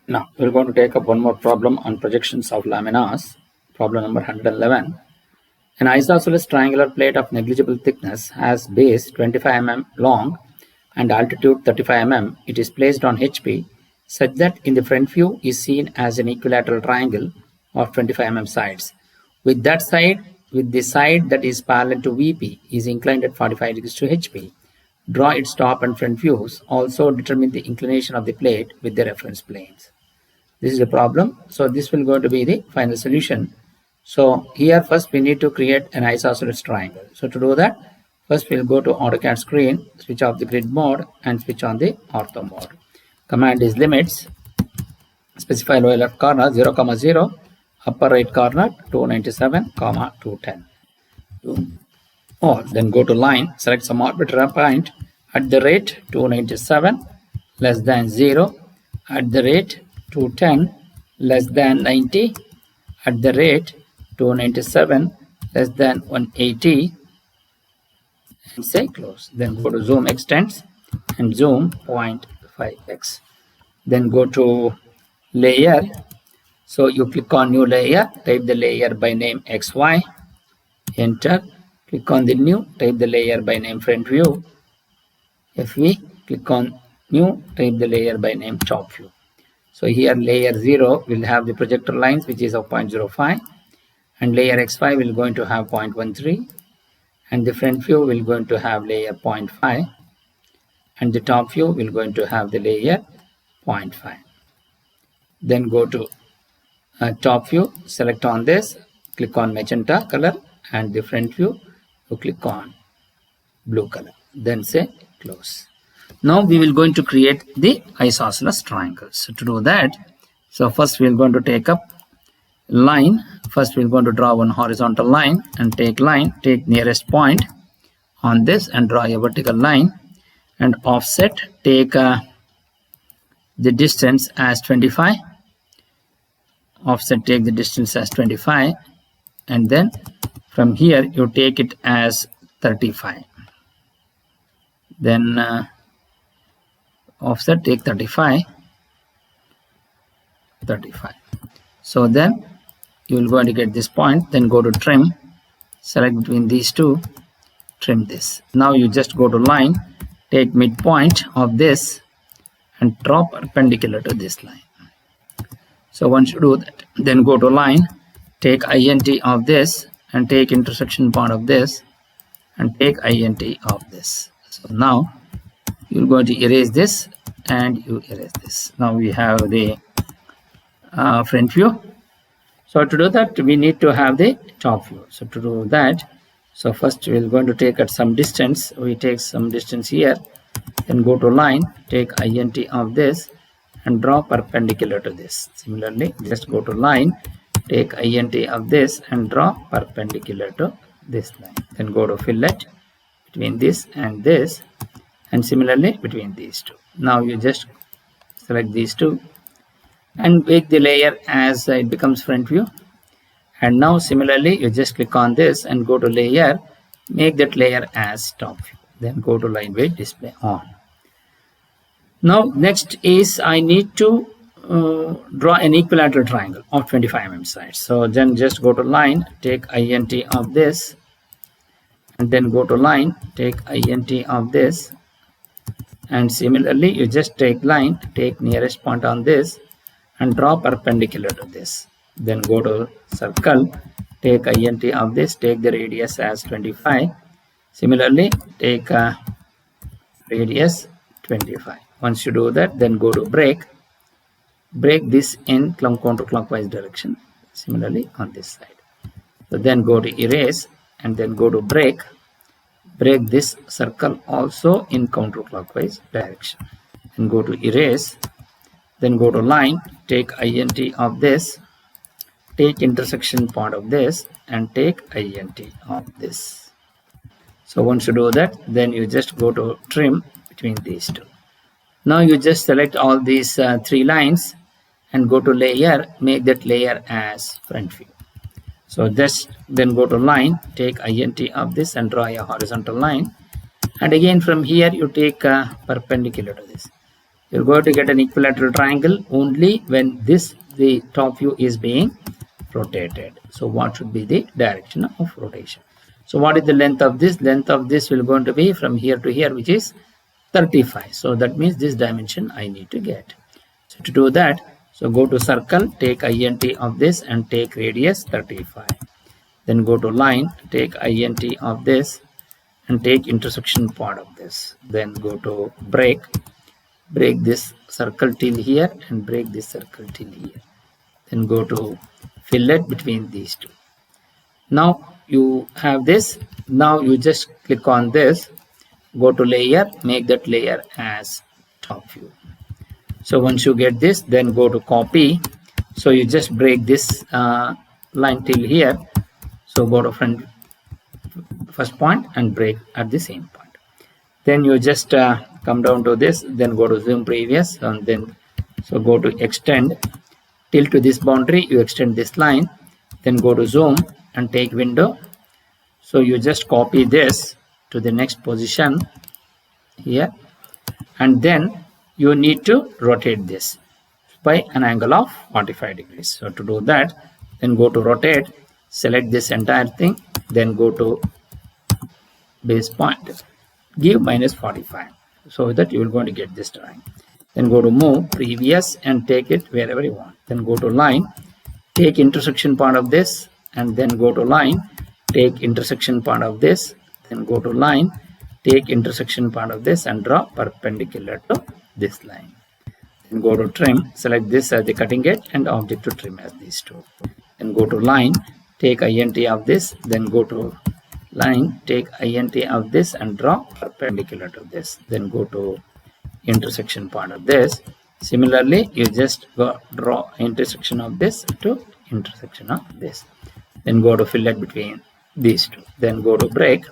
Now we're going to take up one more problem on projections of laminas. Problem number 111. An isosceles triangular plate of negligible thickness has base 25 mm long and altitude 35 mm. It is placed on HP such that in the front view is seen as an equilateral triangle of 25 mm sides. With the side that is parallel to VP is inclined at 45 degrees to HP. Draw its top and front views. Also determine the inclination of the plate with the reference planes. This is a problem. So this will going to be the final solution. So here first we need to create an isosceles triangle. So to do that, first we'll go to AutoCAD screen, switch off the grid mode and switch on the ortho mode. Command is limits, specify lower left corner 0, 0, upper right corner 297, 210. Then go to line, select some arbitrary point at the rate 297 less than 0, at the rate 210 less than 90, at the rate 297 less than 180, and say close. Then go to zoom extents and zoom 0.5x. Then go to layer. So you click on new layer, type the layer by name XY, enter. Click on the new, type the layer by name front view, FV. Click on new, type the layer by name top view. So here layer 0 will have the projector lines which is of 0.05, and layer X5 will going to have 0.13, and the front view will going to have layer 0.5, and the top view will going to have the layer 0.5. Then go to top view, select on this, click on magenta color, and the front view you click on blue color, then say close. Now we will going to create the isosceles triangle. So to do that, so first we are going to take up line. First we are going to draw one horizontal line and take nearest point on this and draw a vertical line, and offset take the distance as 25. Offset take the distance as 25, and then from here you take it as 35. Then offset take 35. So then you will going to get this point. Then go to trim, select between these two, trim this. Now you just go to line, take midpoint of this and draw perpendicular to this line. So once you do that, then go to line, take INT of this and take intersection point of this and take INT of this. So now you're going to erase this and you erase this. Now we have the front view. So to do that, we need to have the top view. So to do that, so first we're going to take at some distance. We take some distance here, then go to line, take INT of this and draw perpendicular to this. Similarly, just go to line, take INT of this and draw perpendicular to this line. Then go to fillet between this, and similarly between these two. Now you just select these two and make the layer as it becomes front view. And now similarly you just click on this and go to layer, make that layer as top view. Then go to line weight display on. Now next is I need to draw an equilateral triangle of 25 mm sides. So then just go to line, take INT of this, and then go to line, take INT of this, and similarly you just take line, take nearest point on this and draw perpendicular to this. Then go to circle, take INT of this, take the radius as 25. Similarly take radius 25. Once you do that, then go to break this in counterclockwise direction, similarly on this side. So then go to erase and then go to break this circle also in counterclockwise direction, and go to erase. Then go to line, take INT of this, take intersection point of this and take INT of this. So once you do that, then you just go to trim between these two. Now you just select all these three lines and go to layer, make that layer as front view. So just then go to line, take INT of this and draw a horizontal line, and again from here you take perpendicular to this. you're going to get an equilateral triangle only when the top view is being rotated. So what should be the direction of rotation? So what is the length of this? Length of this will going to be from here to here, which is 35. So that means this dimension I need to get. So to do that, so go to circle, take int of this and take radius 35. Then go to line, take int of this and take intersection part of this. Then go to break this circle till here and break this circle till here. Then go to fillet between these two. Now you have this. Now you just click on this, go to layer, make that layer as top view. So once you get this, then go to copy. So you just break this line till here. So go to first point and break at the same point. Then you just come down to this, then go to zoom previous, and then so go to extend till to this boundary. You extend this line, then go to zoom and take window. So you just copy this to the next position here, and then you need to rotate this by an angle of 45 degrees. So to do that, then go to rotate, select this entire thing, then go to base point, give -45, so that you will going to get this drawing. Then go to move previous and take it wherever you want. Then go to line, take intersection part of this, and then go to line, take intersection part of this, then go to line, take intersection part of this and draw perpendicular to this line. Then go to trim, select this as the cutting edge and object to trim as these two. Then go to line, take int of this, then go to line, take int of this and draw perpendicular to this. Then go to intersection part of this. Similarly, you just go draw intersection of this to intersection of this. Then go to fillet between these two. Then go to break,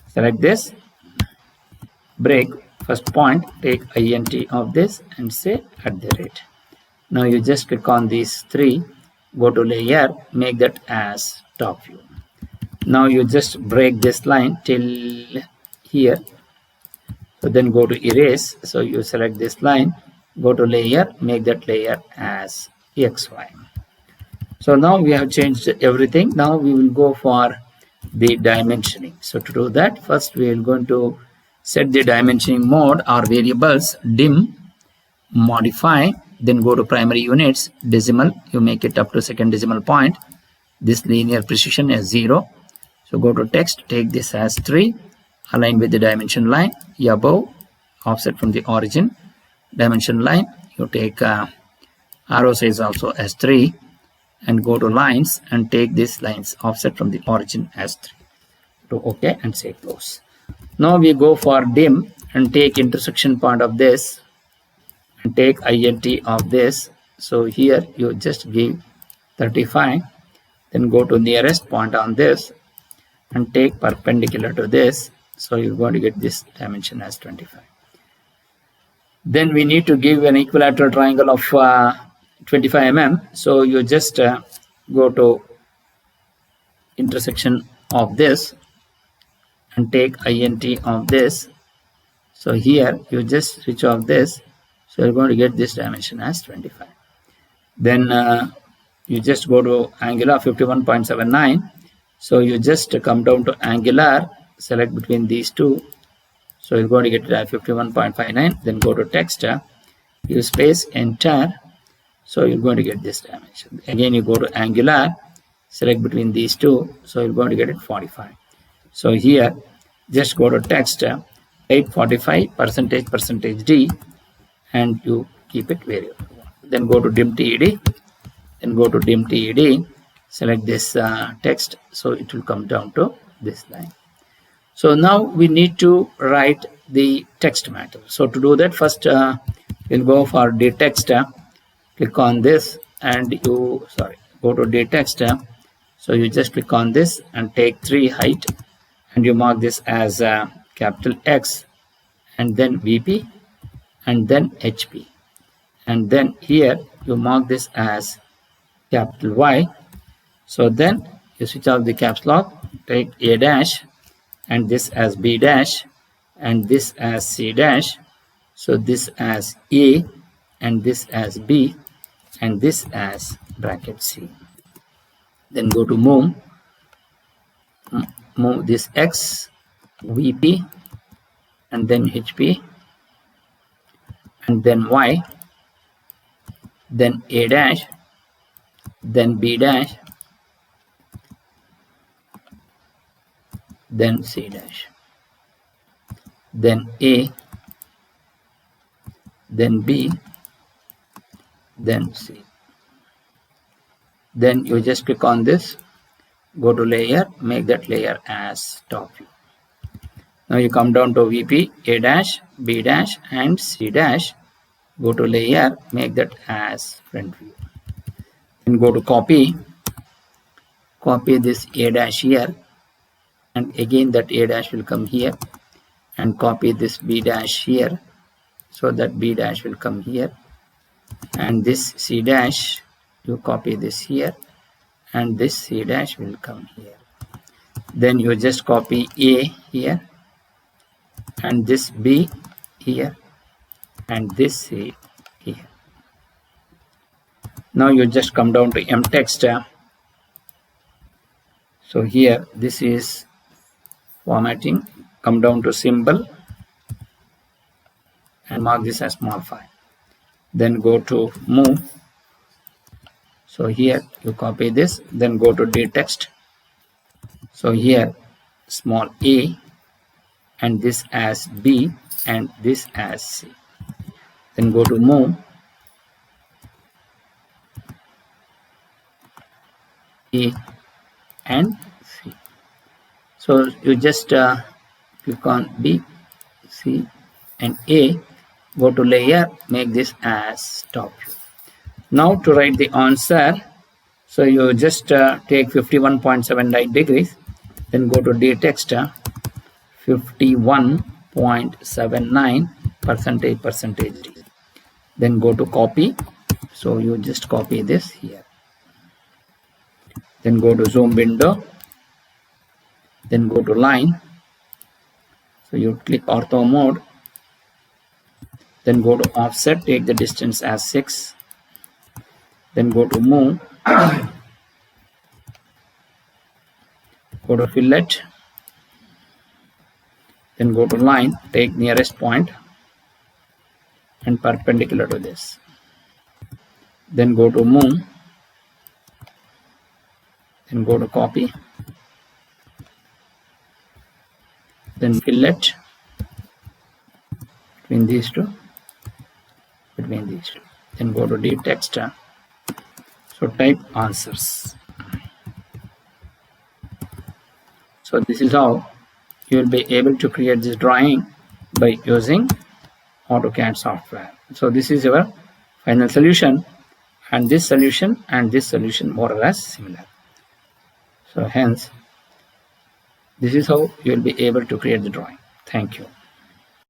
select this, break first point, take int of this and say @. Now you just click on these three, go to layer, make that as top view. Now you just break this line till here. So then go to erase. So you select this line, go to layer, make that layer as XY. So now we have changed everything. Now we will go for the dimensioning. So to do that, first we are going to set the dimensioning mode or variables, dim, modify, then go to primary units, decimal, you make it up to second decimal point. This linear precision is 0. So go to text, take this as 3, align with the dimension line, above, offset from the origin, dimension line, you take arrow size also as 3, and go to lines and take these lines offset from the origin as 3. To OK and say close. Now we go for dim and take intersection part of this and take int of this. So here you just give 35, then go to nearest point on this and take perpendicular to this. So you're going to get this dimension as 25. Then we need to give an equilateral triangle of 25 mm. So you just go to intersection of this and take int of this. So here you just switch off this. So you're going to get this dimension as 25. Then you just go to angular 51.79. So you just come down to angular, select between these two. So you're going to get 51.59. Then go to text, use space, enter. So you're going to get this dimension. Again, you go to angular, select between these two. So you're going to get it 45. So here, just go to text, 845 percentage %d, and you keep it where you want. Then go to dim TED, then go to dim TED, select this text. So it will come down to this line. So now we need to write the text matter. So to do that, first we'll go for the text. Click on this and you go to the text. So you just click on this and take 3 height and you mark this as capital X and then VP and then HP, and then here you mark this as capital Y. So then you switch off the caps lock, take A dash and this as B dash and this as C dash, So this as A, and this as B, and this as bracket C. Then go to move this X, VP, and then HP, and then Y, then A dash, then B dash, then C dash, then A, then B, then C. Then you just click on this, go to layer, make that layer as top view. Now you come down to VP, A dash, B dash, and C dash. Go to layer, make that as front view. Then go to copy this A dash here, and again that A dash will come here, and copy this B dash here, so that B dash will come here, and this C dash, you copy this here, and this C dash will come here. Then you just copy A here, and this B here, and this C here. Now you just come down to M text. So here this is formatting. Come down to symbol and mark this as small file. Then go to move. So here you copy this, then go to D text. So here small a, and this as B, and this as C. Then go to move, A and C. So you just click on B, C, and A. Go to layer, make this as top view. Now to write the answer, so you just take 51.79 degrees, then go to D text, 51.79 percentage. Then go to copy, so you just copy this here. Then go to zoom window, then go to line, so you click ortho mode, then go to offset, take the distance as 6, then go to move, go to fillet, then go to line, take nearest point and perpendicular to this, then go to move, then go to copy, then fillet between these two, then go to D text, so type answers. So this is how you will be able to create this drawing by using AutoCAD software. So this is your final solution, and this solution more or less similar. So hence this is how you will be able to create the drawing. Thank you.